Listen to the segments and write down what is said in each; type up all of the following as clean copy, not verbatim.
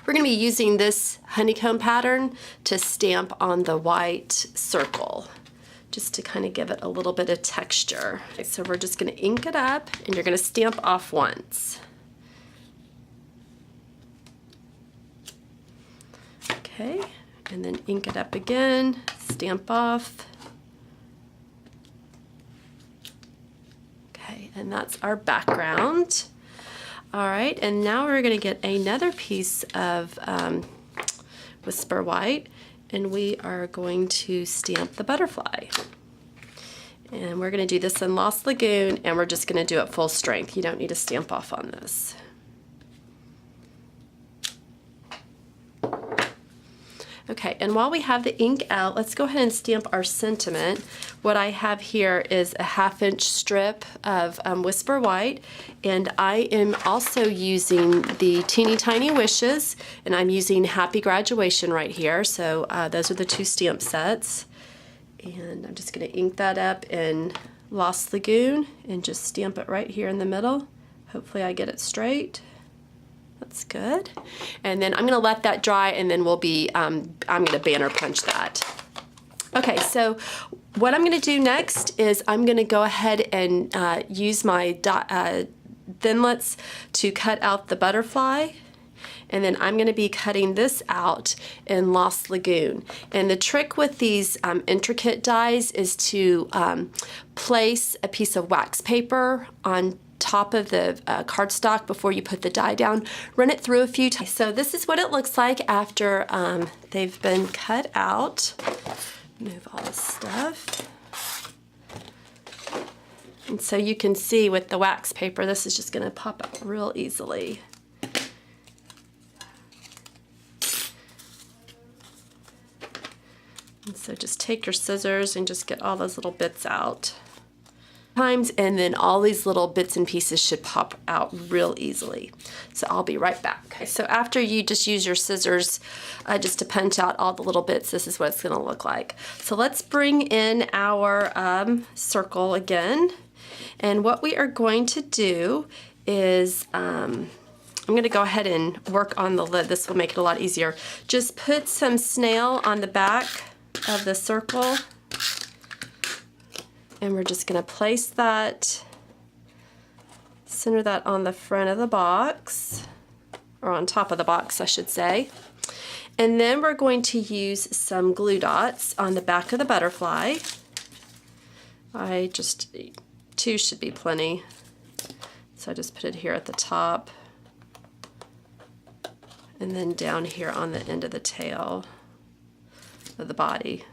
we're going to be using this honeycomb pattern to stamp on the white circle, just to kind of give it a little bit of texture. Okay, so we're just going to ink it up, and you're going to stamp off once. Okay, and then ink it up again, stamp off. Okay, and that's our background. All right, and now we're going to get another piece of Whisper White, and we are going to stamp the butterfly. And we're going to do this in Lost Lagoon, and we're just going to do it full strength. You don't need to stamp off on this. Okay, and while we have the ink out, let's go ahead and stamp our sentiment. What I have here is a 1/2 inch strip of Whisper White, and I am also using the Teeny Tiny Wishes, and I'm using Happy Graduation right here. So those are the 2 stamp sets. And I'm just going to ink that up in Lost Lagoon and just stamp it right here in the middle. Hopefully I get it straight. That's good. And then I'm going to let that dry, and then we'll be, I'm going to banner punch that. Okay, so what I'm going to do next is I'm going to go ahead and use my thinlits to cut out the butterfly. And then I'm going to be cutting this out in Lost Lagoon. And the trick with these intricate dies is to place a piece of wax paper on top of the cardstock before you put the die down. Run it through a few times. So this is what it looks like after they've been cut out. Move all this stuff. And so you can see with the wax paper, this is just going to pop out real easily. And so just take your scissors and just get all those little bits out. And then all these little bits and pieces should pop out real easily. So I'll be right back. Okay, so after you just use your scissors just to punch out all the little bits, this is what it's going to look like. So let's bring in our circle again. And what we are going to do is I'm going to go ahead and work on the lid. This will make it a lot easier. Just put some snail on the back of the circle. And we're just going to place that, center that on the front of the box, or on top of the box, I should say. And then we're going to use some glue dots on the back of the butterfly. 2 should be plenty. So I just put it here at the top, and then down here on the end of the tail of the body.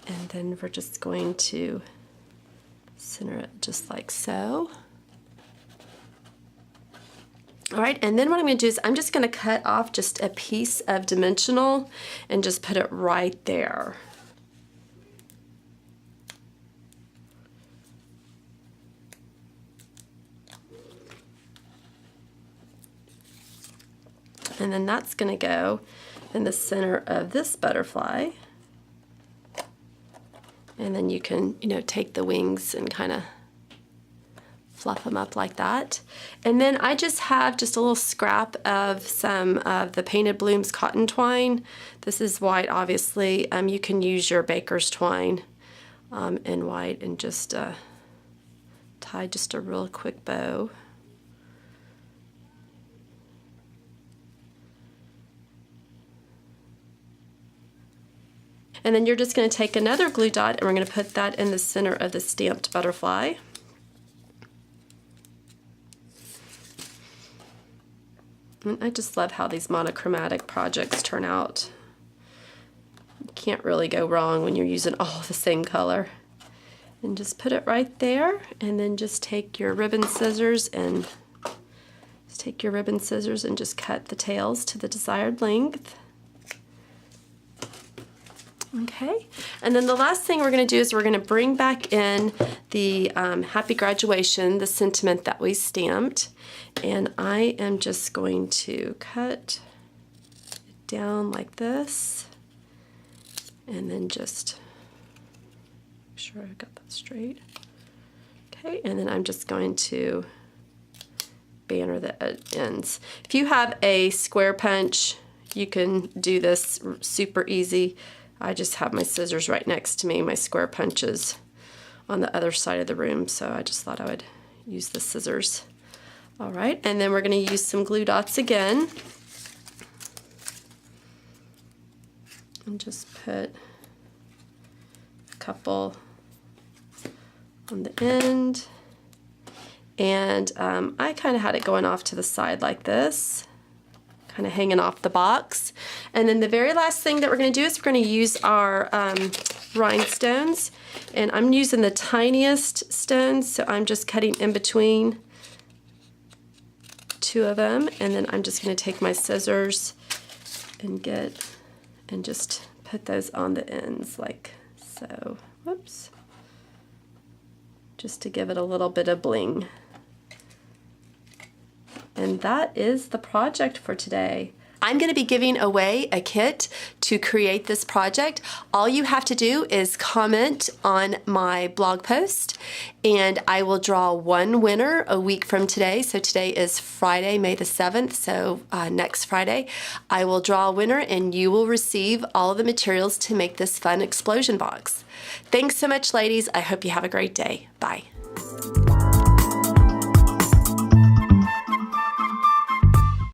And then we're just going to center it just like so. All right, and then what I'm going to do is I'm just going to cut off just a piece of dimensional and just put it right there. And then that's going to go in the center of this butterfly. And then you can, take the wings and kind of fluff them up like that. And then I just have just a little scrap of some of the Painted Blooms cotton twine. This is white, obviously. You can use your baker's twine in white and just tie just a real quick bow. And then you're just going to take another glue dot and we're going to put that in the center of the stamped butterfly. And I just love how these monochromatic projects turn out. You can't really go wrong when you're using all the same color. And just put it right there, and then just take your ribbon scissors and just cut the tails to the desired length. Okay, and then the last thing we're going to do is we're going to bring back in the Happy Graduation, the sentiment that we stamped, and I am just going to cut it down like this, and then just make sure I got that straight. Okay, and then I'm just going to banner the ends. If you have a square punch, you can do this super easy. I just have my scissors right next to me. My square punch is on the other side of the room, so I just thought I would use the scissors. All right, and then we're going to use some glue dots again. And just put a couple on the end. And I kind of had it going off to the side like this, kind of hanging off the box. And then the very last thing that we're going to do is we're going to use our rhinestones. And I'm using the tiniest stones, so I'm just cutting in between two of them. And then I'm just going to take my scissors and just put those on the ends like so. Whoops. Just to give it a little bit of bling. And that is the project for today. I'm going to be giving away a kit to create this project. All you have to do is comment on my blog post, and I will draw one winner a week from today. So today is Friday, May the 7th, so next Friday I will draw a winner and you will receive all of the materials to make this fun explosion box. Thanks so much, ladies. I hope you have a great day. Bye.